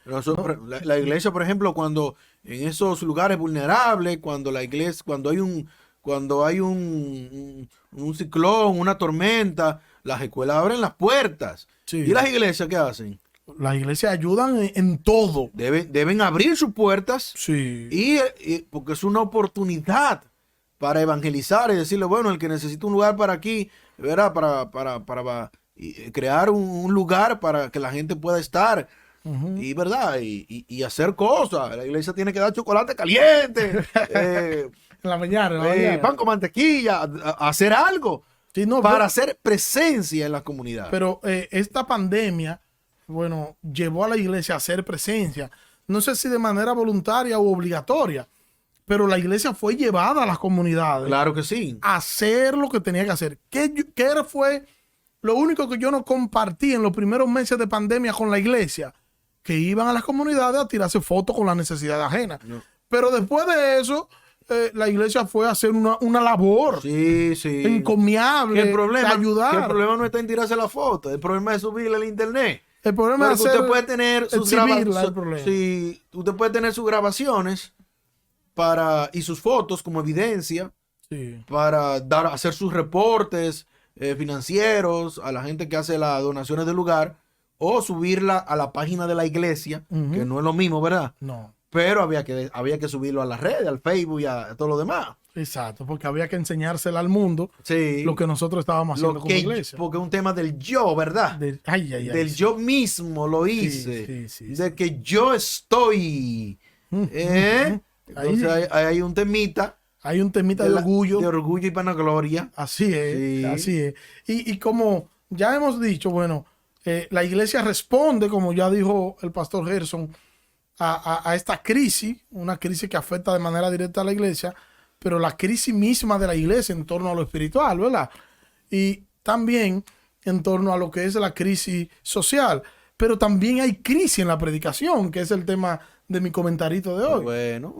La iglesia, por ejemplo, cuando en esos lugares vulnerables, cuando hay un ciclón, una tormenta, las escuelas abren las puertas. Sí. ¿Y las iglesias qué hacen? Las iglesias ayudan en todo. Deben abrir sus puertas. Sí. Y porque es una oportunidad para evangelizar y decirle, bueno, el que necesita un lugar para aquí, ¿verdad? Para crear un lugar para que la gente pueda estar. Y verdad, y hacer cosas. La iglesia tiene que dar chocolate caliente. En la mañana. Pan con mantequilla, hacer algo. Sí, no, para hacer presencia en la comunidad. pero esta pandemia, bueno, llevó a la iglesia a hacer presencia. No sé si de manera voluntaria o obligatoria, pero la iglesia fue llevada a las comunidades Claro que sí. a hacer lo que tenía que hacer. ¿Qué fue lo único que yo no compartí en los primeros meses de pandemia con la iglesia? Que iban a las comunidades a tirarse fotos con la necesidad ajena. No. Pero después de eso, la iglesia fue a hacer una labor Sí, sí. encomiable Que el problema, de ayudar. que el problema no está en tirarse la foto, el problema es subirla al internet. El problema es Porque hacer, usted puede tener sus exhibirla, el problema. Sí, usted puede tener sus grabaciones y sus fotos como evidencia Sí. para hacer sus reportes financieros a la gente que hace las donaciones del lugar o subirla a la página de la iglesia, Ujú. que no es lo mismo, ¿verdad? No, Pero había que subirlo a las redes, al Facebook y a todo lo demás. exacto, porque había que enseñársela al mundo Sí. lo que nosotros estábamos haciendo como iglesia. Porque es un tema del yo, ¿verdad? Del Sí. yo mismo lo hice. sí, de que yo estoy. ¿Eh? Ahí- Entonces hay un temita Hay un temita de orgullo. de orgullo y vanagloria. Así es, Sí. así es. Y como ya hemos dicho, bueno, la iglesia responde, como ya dijo el pastor Gerson, a esta crisis, una crisis que afecta de manera directa a la iglesia, pero la crisis misma de la iglesia en torno a lo espiritual, ¿verdad? Y también en torno a lo que es la crisis social. Pero también hay crisis en la predicación, que es el tema de mi comentarito de hoy. Bueno,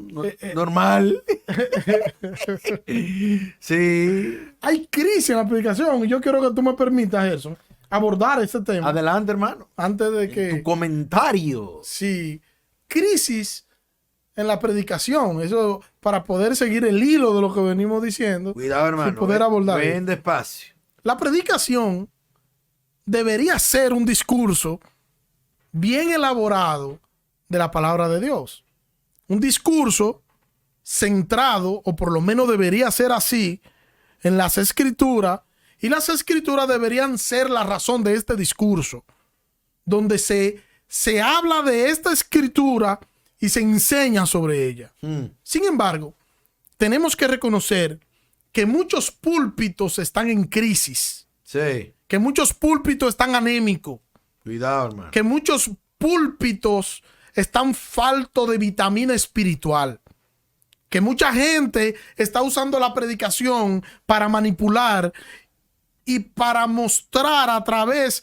normal. Sí. Hay crisis en la predicación y yo quiero que tú me permitas, Gerson, abordar este tema Adelante, hermano. antes de que... Tu comentario. Sí, crisis en la predicación, eso para poder seguir el hilo de lo que venimos diciendo. Cuidado, hermano. Y poder abordar. Ven despacio. La predicación debería ser un discurso bien elaborado de la palabra de Dios. Un discurso centrado, o por lo menos debería ser así, en las escrituras, y las escrituras deberían ser la razón de este discurso, donde se habla de esta escritura y se enseña sobre ella. Sin embargo, tenemos que reconocer que muchos púlpitos están en crisis, Sí. que muchos púlpitos están anémicos, Cuidado, hermano. que muchos púlpitos están faltos de vitamina espiritual, que mucha gente está usando la predicación para manipular y para mostrar a través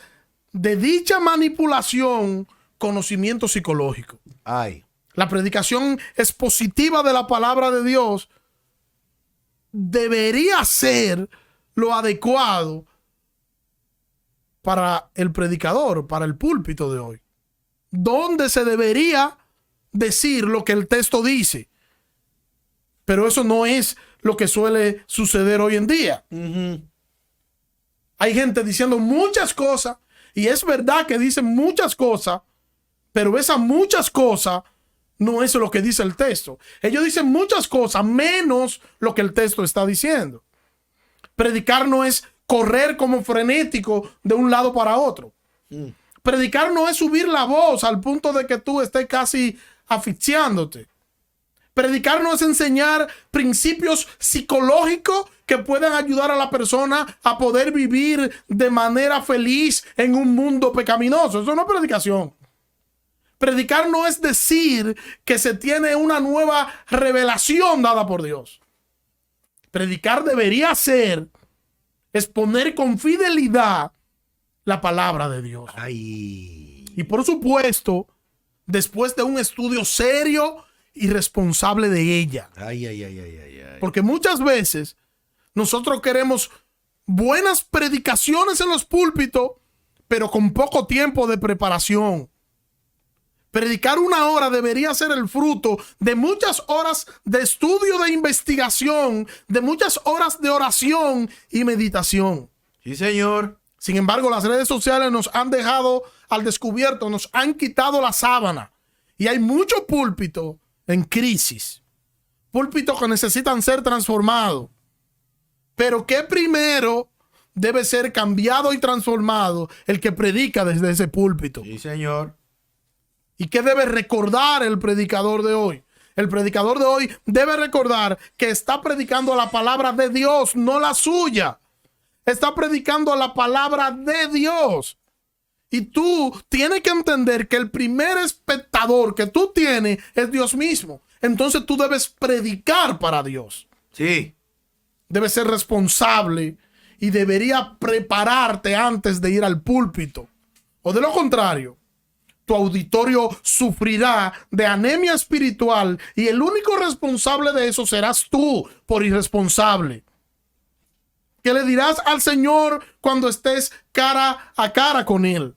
de dicha manipulación conocimiento psicológico. Ay. La predicación expositiva de la palabra de Dios debería ser lo adecuado para el predicador, para el púlpito de hoy, donde se debería decir lo que el texto dice. Pero eso no es lo que suele suceder hoy en día. Hay gente diciendo muchas cosas, y es verdad que dicen muchas cosas, pero esas muchas cosas no es lo que dice el texto. Ellos dicen muchas cosas menos lo que el texto está diciendo. Predicar no es correr como frenético de un lado para otro. Predicar no es subir la voz al punto de que tú estés casi asfixiándote. Predicar no es enseñar principios psicológicos que puedan ayudar a la persona a poder vivir de manera feliz en un mundo pecaminoso. Eso no es predicación. Predicar no es decir que se tiene una nueva revelación dada por Dios. Predicar debería ser exponer con fidelidad la palabra de Dios. Ay. Y por supuesto, después de un estudio serio y responsable de ella. Ay, ay, ay, ay, ay, ay. Porque muchas veces nosotros queremos buenas predicaciones en los púlpitos, pero con poco tiempo de preparación. Predicar una hora debería ser el fruto de muchas horas de estudio, de investigación, de muchas horas de oración y meditación. Sí, señor. Sin embargo, las redes sociales nos han dejado al descubierto, nos han quitado la sábana. Y hay muchos púlpitos en crisis. Púlpitos que necesitan ser transformados. Pero que primero debe ser cambiado y transformado el que predica desde ese púlpito. Sí, señor. ¿Y qué debe recordar el predicador de hoy? El predicador de hoy debe recordar que está predicando la palabra de Dios, no la suya. Está predicando la palabra de Dios. Y tú tienes que entender que el primer espectador que tú tienes es Dios mismo. Entonces tú debes predicar para Dios. Sí. Debes ser responsable y debería prepararte antes de ir al púlpito. O de lo contrario, tu auditorio sufrirá de anemia espiritual y el único responsable de eso serás tú por irresponsable. ¿Qué le dirás al Señor cuando estés cara a cara con Él?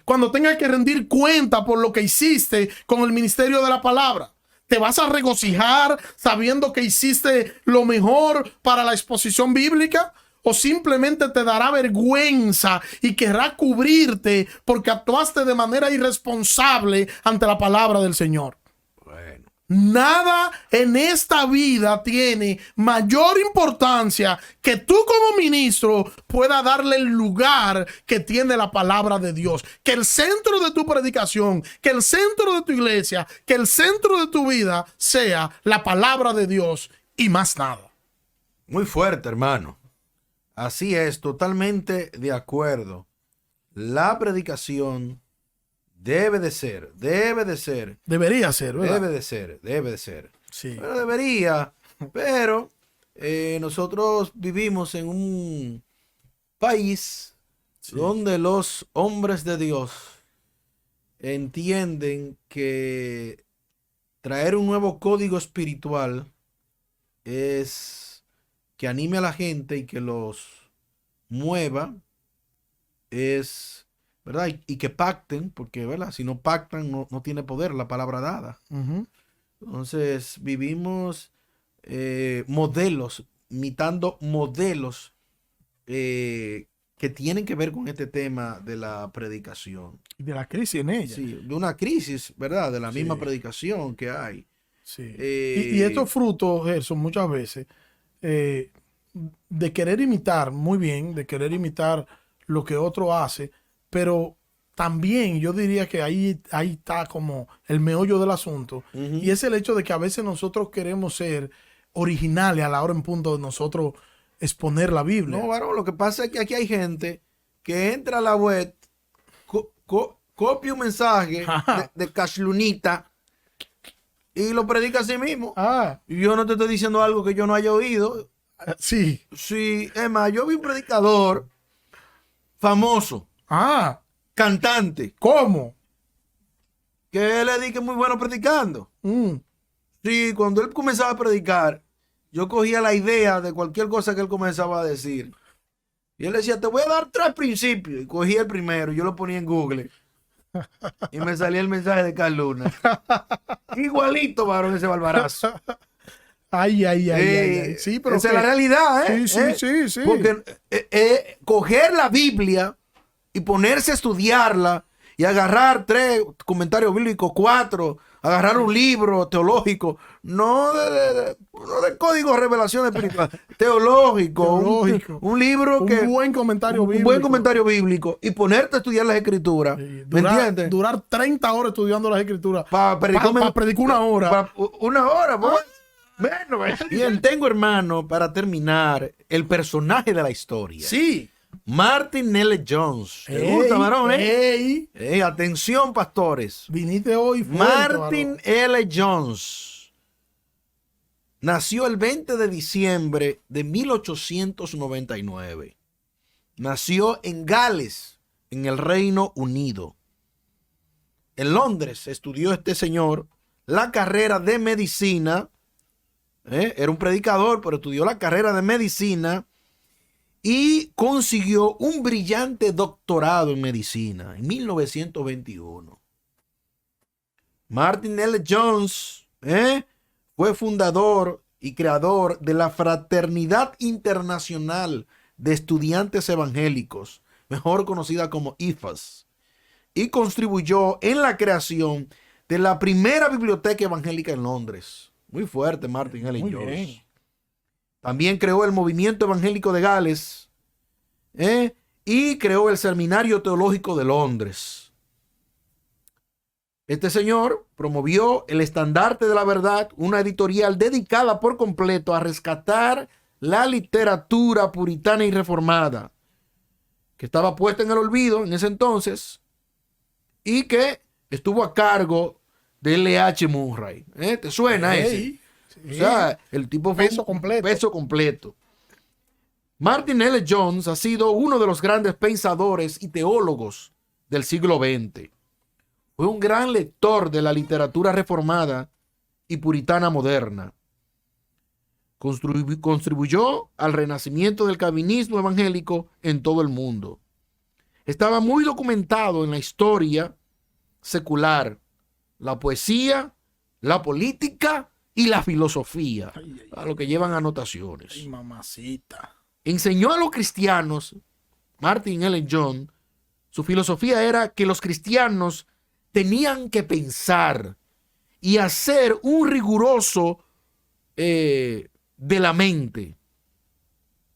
Cuando tengas que rendir cuenta por lo que hiciste con el ministerio de la palabra. ¿Te vas a regocijar sabiendo que hiciste lo mejor para la exposición bíblica? ¿O simplemente te dará vergüenza y querrá cubrirte porque actuaste de manera irresponsable ante la palabra del Señor? Bueno. Nada en esta vida tiene mayor importancia que tú como ministro pueda darle el lugar que tiene la palabra de Dios. Que el centro de tu predicación, que el centro de tu iglesia, que el centro de tu vida sea la palabra de Dios y más nada. Muy fuerte, hermano. Así es, totalmente de acuerdo. La predicación debería ser, ¿verdad? Debe de ser. Sí. Pero debería, pero nosotros vivimos en un país donde los hombres de Dios entienden que traer un nuevo código espiritual es que anime a la gente y que los mueva, es, ¿verdad? Y que pacten, porque, ¿verdad? Si no pactan, no tiene poder la palabra dada. Entonces, vivimos imitando modelos que tienen que ver con este tema de la predicación. De la crisis en ella. Sí, de una crisis, ¿verdad? De la misma predicación que hay. Sí. Y estos frutos, Gerson, muchas veces, de querer imitar, muy bien, de querer imitar lo que otro hace, pero también yo diría que ahí está como el meollo del asunto. Y es el hecho de que a veces nosotros queremos ser originales a la hora en punto de nosotros exponer la Biblia. No, varón, lo que pasa es que aquí hay gente que entra a la web, copia un mensaje de Cashlunita y lo predica a sí mismo. Y yo no te estoy diciendo algo que yo no haya oído. Sí. Sí, es más, yo vi un predicador famoso, cantante. ¿Cómo? Que le di que es muy bueno predicando. Sí, cuando él comenzaba a predicar, yo cogía la idea de cualquier cosa que él comenzaba a decir. Y él decía, te voy a dar 3 principios. Y cogía el primero, y yo lo ponía en Google. Y me salía el mensaje de Carl Luna. Igualito, varón, ese barbarazo. Ay. Sí, pero esa es la realidad, ¿eh? Sí. Porque coger la Biblia y ponerse a estudiarla y agarrar 3 comentarios bíblicos, 4, agarrar un libro teológico, no de código de revelación espiritual, teológico. Un libro que... Un buen comentario bíblico. Un buen comentario bíblico y ponerte a estudiar las escrituras. ¿Me entiendes? Durar 30 horas estudiando las escrituras. Para predicar 1 hora. Una hora, pues. Bien, tengo, hermano, para terminar, el personaje de la historia. Sí. Martin L. Jones. ¿Te gusta, varón, atención, pastores. Viniste hoy fuerte, Martin L. Jones nació el 20 de diciembre de 1899. Nació en Gales, en el Reino Unido. En Londres estudió este señor la carrera de medicina. Era un predicador, pero estudió la carrera de medicina y consiguió un brillante doctorado en medicina en 1921. Martin L. Jones fue fundador y creador de la Fraternidad Internacional de Estudiantes Evangélicos, mejor conocida como IFAS, y contribuyó en la creación de la primera biblioteca evangélica en Londres. Muy fuerte, Martin L. Jones. También creó el movimiento evangélico de Gales y creó el Seminario Teológico de Londres. Este señor promovió el Estandarte de la Verdad, una editorial dedicada por completo a rescatar la literatura puritana y reformada, que estaba puesta en el olvido en ese entonces y que estuvo a cargo de L.H. Murray. ¿Te suena ese? Sí. O sea, el tipo fue Peso completo. Peso completo. Martin L. Jones ha sido uno de los grandes pensadores y teólogos del siglo XX. Fue un gran lector de la literatura reformada y puritana moderna. Contribuyó al renacimiento del calvinismo evangélico en todo el mundo. Estaba muy documentado en la historia secular, la poesía, la política y la filosofía, a lo que llevan anotaciones. Ay, mamacita. Enseñó a los cristianos, Martin L. Jones, su filosofía era que los cristianos tenían que pensar y hacer un riguroso de la mente.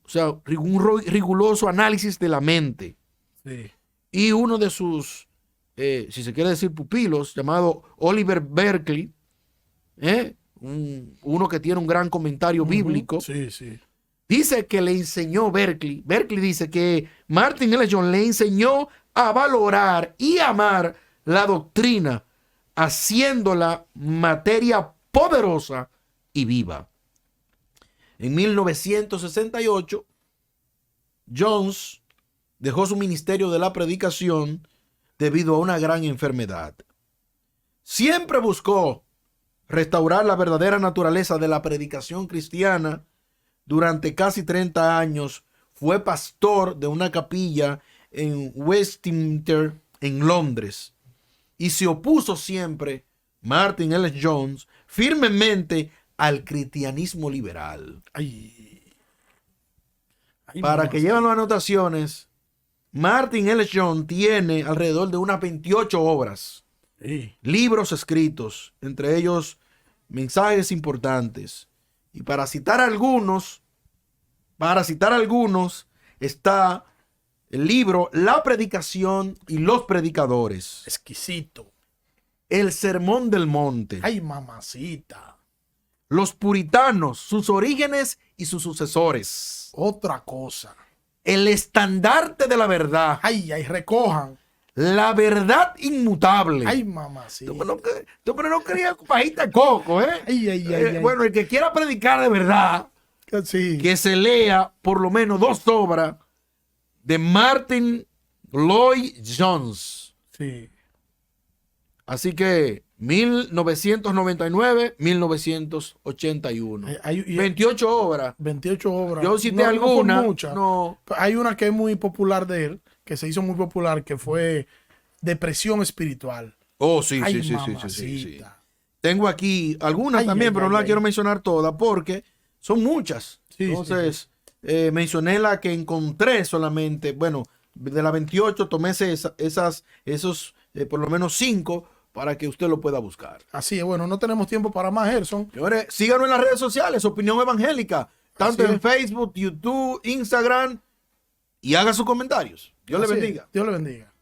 O sea, un riguroso análisis de la mente. Sí. Y uno de sus, si se quiere decir pupilos, llamado Oliver Berkeley, uno que tiene un gran comentario bíblico, Sí, sí. dice que le enseñó Berkeley dice que Martin L. Jones le enseñó a valorar y amar la doctrina, haciéndola materia poderosa y viva. En 1968, Jones dejó su ministerio de la predicación debido a una gran enfermedad. Siempre buscó restaurar la verdadera naturaleza de la predicación cristiana. Durante casi 30 años fue pastor de una capilla en Westminster, en Londres, y se opuso siempre, Martin L. Jones, firmemente al cristianismo liberal. Ay, Para que lleven las anotaciones, Martin L. Jones tiene alrededor de unas 28 obras, sí. libros escritos, entre ellos mensajes importantes. Y para citar algunos, está el libro La Predicación y los Predicadores, Exquisito. El Sermón del Monte, Ay, mamacita. Los Puritanos, sus orígenes y sus sucesores, Otra cosa. El Estandarte de la Verdad, Ay, ay, recojan. La Verdad Inmutable. Ay, mamacita. Tú no querías pajita de coco, ¿eh? Ay, ay, ay, ay. Bueno, el que quiera predicar de verdad, Sí. que se lea por lo menos 2 obras de Martin Lloyd Jones. Sí. Así que 1999, 1981. 28 obras. 28 obras. Yo cité No son algunas. muchas. No. Hay una que es muy popular de él, que se hizo muy popular, que fue Depresión Espiritual. Oh, sí, Ay, sí. mamacita. Tengo aquí algunas Ay, también, ay, pero ay, no las ay. quiero mencionar todas porque son muchas. Sí, Entonces, mencioné la que encontré solamente. Bueno, de las 28 tomé esos por lo menos 5 para que usted lo pueda buscar. Así es, bueno, no tenemos tiempo para más, Gerson. Señores, síganos en las redes sociales, Opinión Evangélica, tanto Así en es. Facebook, YouTube, Instagram, y haga sus comentarios. Dios le Así es. bendiga. Dios le bendiga.